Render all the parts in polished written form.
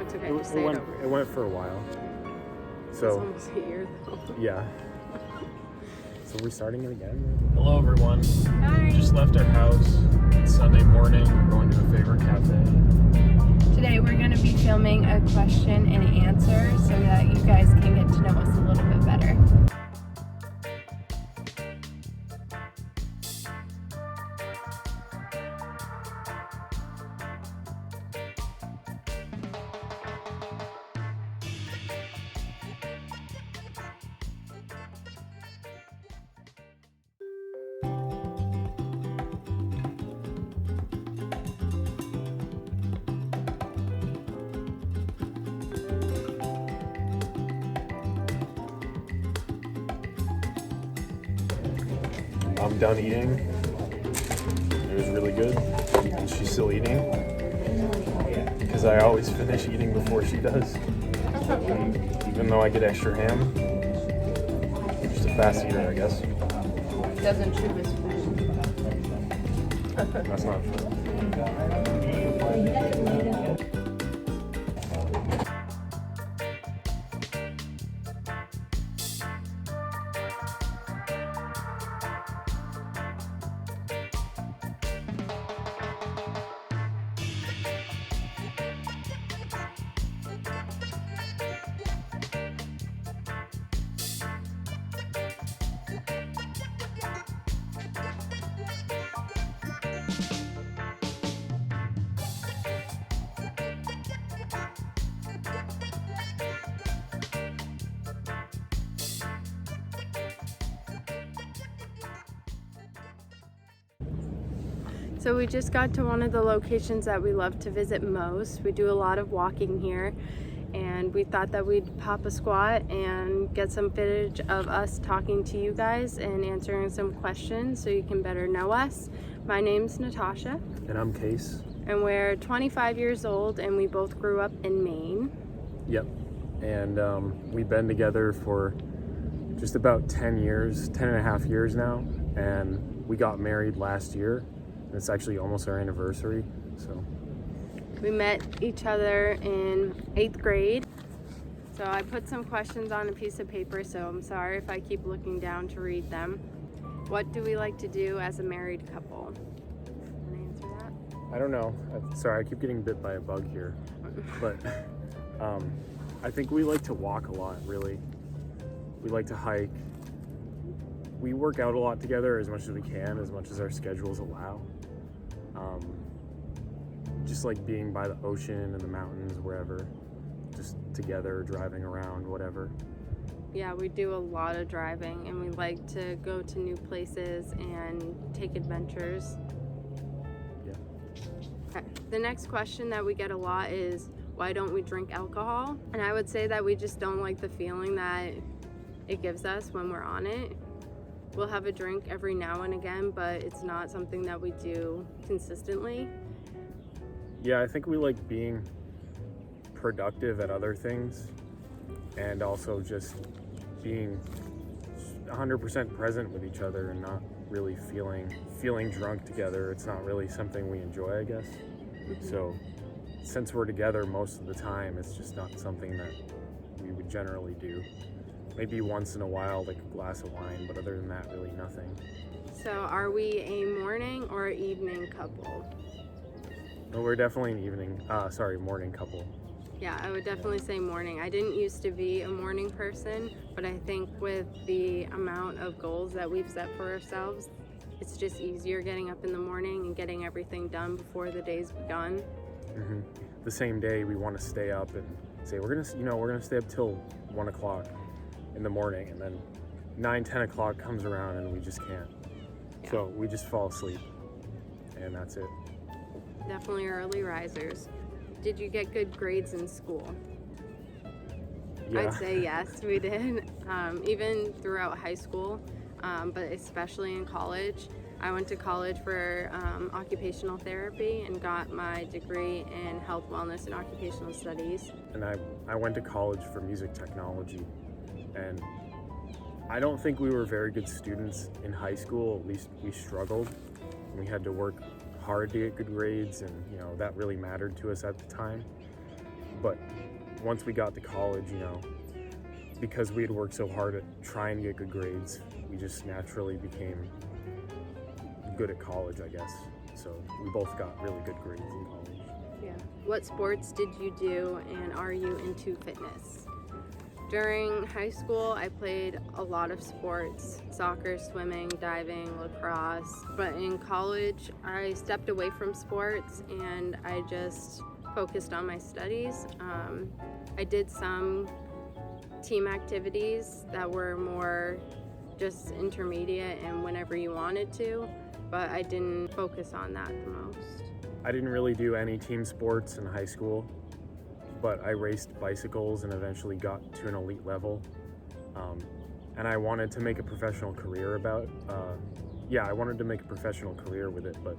It's okay, just say it over. It went for a while. It's So, almost a year though. yeah. So we're starting it again. Hello, everyone. Hi. Just left our house. It's Sunday morning. We're going to a favorite cafe. Today we're going to be filming a question and answer so that you guys can get to know us a little bit better. I'm done eating. It was really good. And she's still eating. Because I always finish eating before she does. Even though I get extra ham. Just a fast eater, I guess. Doesn't chew his food. That's not true. So we just got to one of the locations that we love to visit most. We do a lot of walking here, and we thought that we'd pop a squat and get some footage of us talking to you guys and answering some questions so you can better know us. My name's Natasha. And I'm Case. And we're 25 years old, and we both grew up in Maine. Yep. And we've been together for just about 10 and a half years now. And we got married last year. It's actually almost our anniversary, so. We met each other in 8th grade. So I put some questions on a piece of paper, so I'm sorry if I keep looking down to read them. What do we like to do as a married couple? Can I answer that? I don't know. Sorry, I keep getting bit by a bug here. But I think we like to walk a lot, really. We like to hike. We work out a lot together as much as we can, as much as our schedules allow. Just like being by the ocean and the mountains, wherever, just together, driving around, whatever. Yeah, we do a lot of driving, and we like to go to new places and take adventures. Yeah. Okay. The next question that we get a lot is, why don't we drink alcohol? And I would say that we just don't like the feeling that it gives us when we're on it. We'll have a drink every now and again, but it's not something that we do consistently. Yeah, I think we like being productive at other things, and also just being 100% present with each other and not really feeling drunk together. It's not really something we enjoy, I guess. Mm-hmm. So since we're together most of the time, it's just not something that we would generally do. Maybe once in a while, like a glass of wine, but other than that, really nothing. So are we a morning or evening couple? No, we're definitely an morning couple. Yeah, I would definitely say morning. I didn't used to be a morning person, but I think with the amount of goals that we've set for ourselves, it's just easier getting up in the morning and getting everything done before the day's begun. Mm-hmm. The same day, we want to stay up and say we're gonna stay up till 1 o'clock in the morning, and then 9-10 o'clock comes around and we just can't. Yeah. So we just fall asleep, and that's it. Definitely early risers. Did you get good grades in school? Yeah. I'd say yes, we did. Even throughout high school, but especially in college. I went to college for occupational therapy and got my degree in health, wellness, and occupational studies. And I went to college for music technology, and I don't think we were very good students in high school. At least we struggled. We had to work hard to get good grades, and that really mattered to us at the time. But once we got to college, you know, because we had worked so hard at trying to get good grades, we just naturally became good at college, I guess. So we both got really good grades in college. Yeah. What sports did you do, and are you into fitness? During high school, I played a lot of sports: soccer, swimming, diving, lacrosse. But in college, I stepped away from sports and I just focused on my studies. I did some team activities that were more just intermediate and whenever you wanted to, but I didn't focus on that the most. I didn't really do any team sports in high school, but I raced bicycles and eventually got to an elite level. And I wanted to make a professional career I wanted to make a professional career with it, but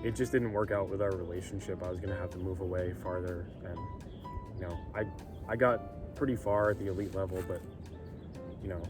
it just didn't work out with our relationship. I was gonna have to move away farther, and you know, I got pretty far at the elite level, but you know,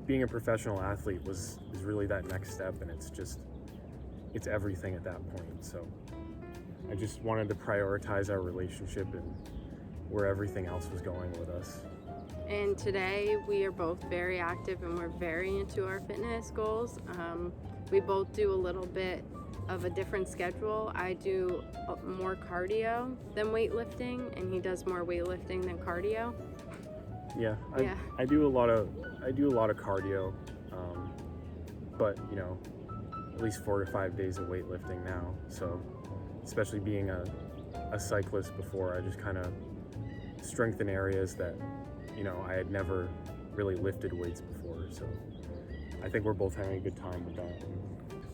being a professional athlete is really that next step, and it's everything at that point. So I just wanted to prioritize our relationship and where everything else was going with us. And today we are both very active and we're very into our fitness goals. We both do a little bit of a different schedule. I do more cardio than weightlifting, and he does more weightlifting than cardio. Yeah, Yeah. I do a lot of cardio, but you know, at least 4 to 5 days of weightlifting now. So, especially being a cyclist before, I just kind of strengthen areas that, you know, I had never really lifted weights before. So, I think we're both having a good time with that.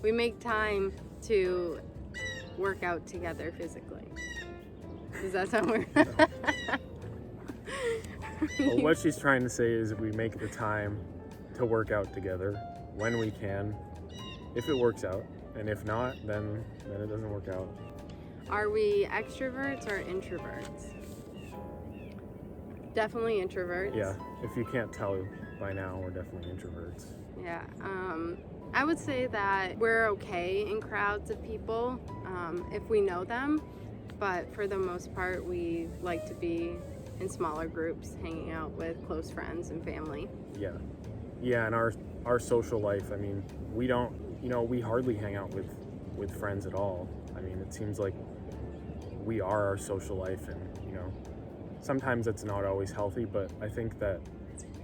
We make time to work out together physically. Does that sound weird? Well, what she's trying to say is we make the time to work out together when we can, if it works out, and if not, then it doesn't work out. Are we extroverts or introverts? Definitely introverts. Yeah, if you can't tell by now, we're definitely introverts. Yeah. I would say that we're okay in crowds of people if we know them, but for the most part, we like to be in smaller groups, hanging out with close friends and family. Yeah, and our social life, I mean, we don't, you know, we hardly hang out with friends at all. I mean, it seems like we are our social life, and you know, sometimes that's not always healthy, but I think that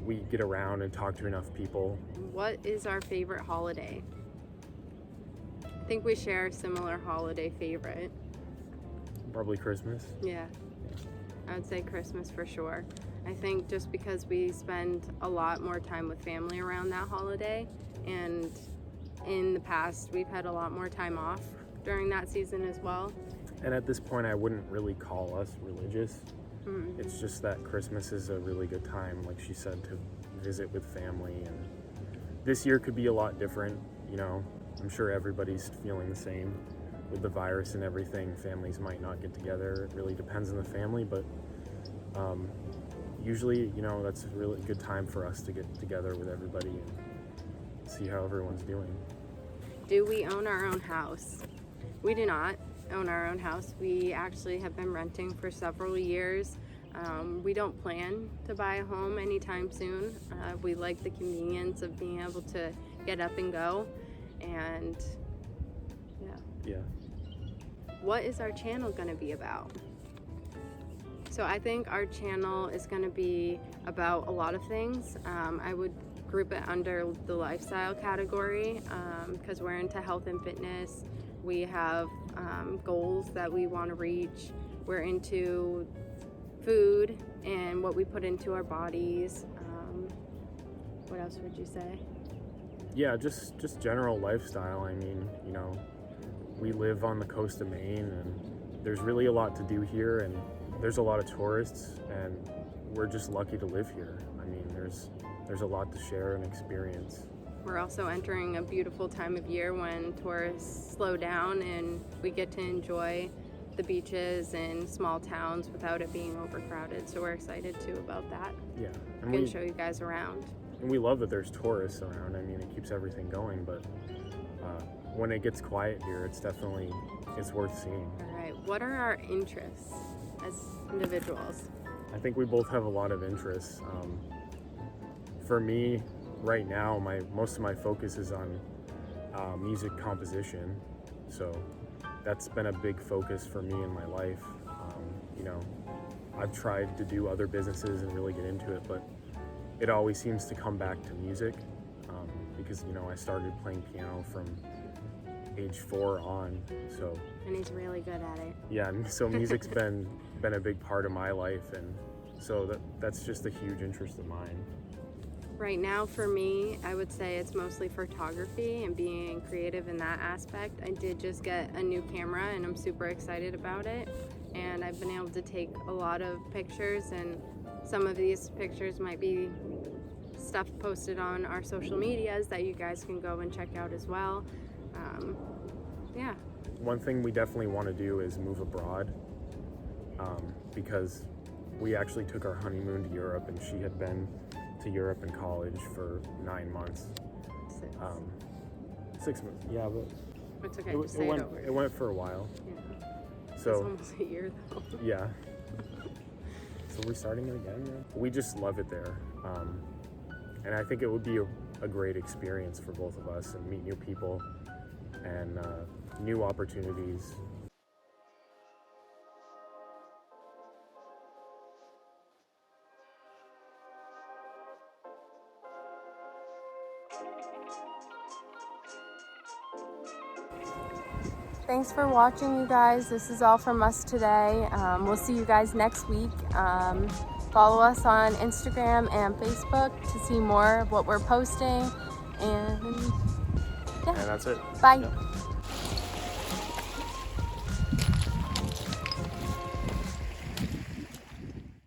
we get around and talk to enough people. What is our favorite holiday? I think we share a similar holiday favorite. Probably Christmas. Yeah, I would say Christmas for sure. I think just because we spend a lot more time with family around that holiday, and in the past we've had a lot more time off during that season as well. And at this point, I wouldn't really call us religious. Mm-hmm. It's just that Christmas is a really good time, like she said, to visit with family. And this year could be a lot different, you know. I'm sure everybody's feeling the same with the virus and everything. Families might not get together. It really depends on the family, but usually, you know, that's a really good time for us to get together with everybody and see how everyone's doing. Do we own our own house? We do not own our own house. We actually have been renting for several years. We don't plan to buy a home anytime soon. We like the convenience of being able to get up and go, and Yeah. what is our channel going to be about? So I think our channel is going to be about a lot of things. I would group it under the lifestyle category because we're into health and fitness. We have goals that we want to reach. We're into food and what we put into our bodies. What else would you say? Yeah, just general lifestyle. I mean, you know, we live on the coast of Maine, and there's really a lot to do here, and there's a lot of tourists, and we're just lucky to live here. I mean, there's a lot to share and experience. We're also entering a beautiful time of year when tourists slow down and we get to enjoy the beaches and small towns without it being overcrowded. So we're excited too about that. Yeah, We can show you guys around. and we love that there's tourists around. I mean, it keeps everything going, but when it gets quiet here, it's worth seeing. All right, what are our interests? as individuals? I think we both have a lot of interests. For me, right now, most of my focus is on music composition. So that's been a big focus for me in my life. You know, I've tried to do other businesses and really get into it, but it always seems to come back to music because, you know, I started playing piano from age 4 on. So And he's really good at it. yeah, and so music's been a big part of my life, and so that's just a huge interest of mine. Right now for me, I would say it's mostly photography and being creative in that aspect. I did just get a new camera and I'm super excited about it. And I've been able to take a lot of pictures, and some of these pictures might be stuff posted on our social medias that you guys can go and check out as well. Yeah. One thing we definitely want to do is move abroad because we actually took our honeymoon to Europe, and she had been to Europe in college for 9 months. 6 months, yeah, but It's okay, just say it over. it went for a while. Yeah. It's So almost a year though. yeah. So we're starting it again. Yeah? We just love it there, and I think it would be a great experience for both of us, and meet new people and new opportunities. Thanks for watching, you guys. This is all from us today. We'll see you guys next week. Follow us on Instagram and Facebook to see more of what we're posting. And yeah, And that's it. bye. Yep.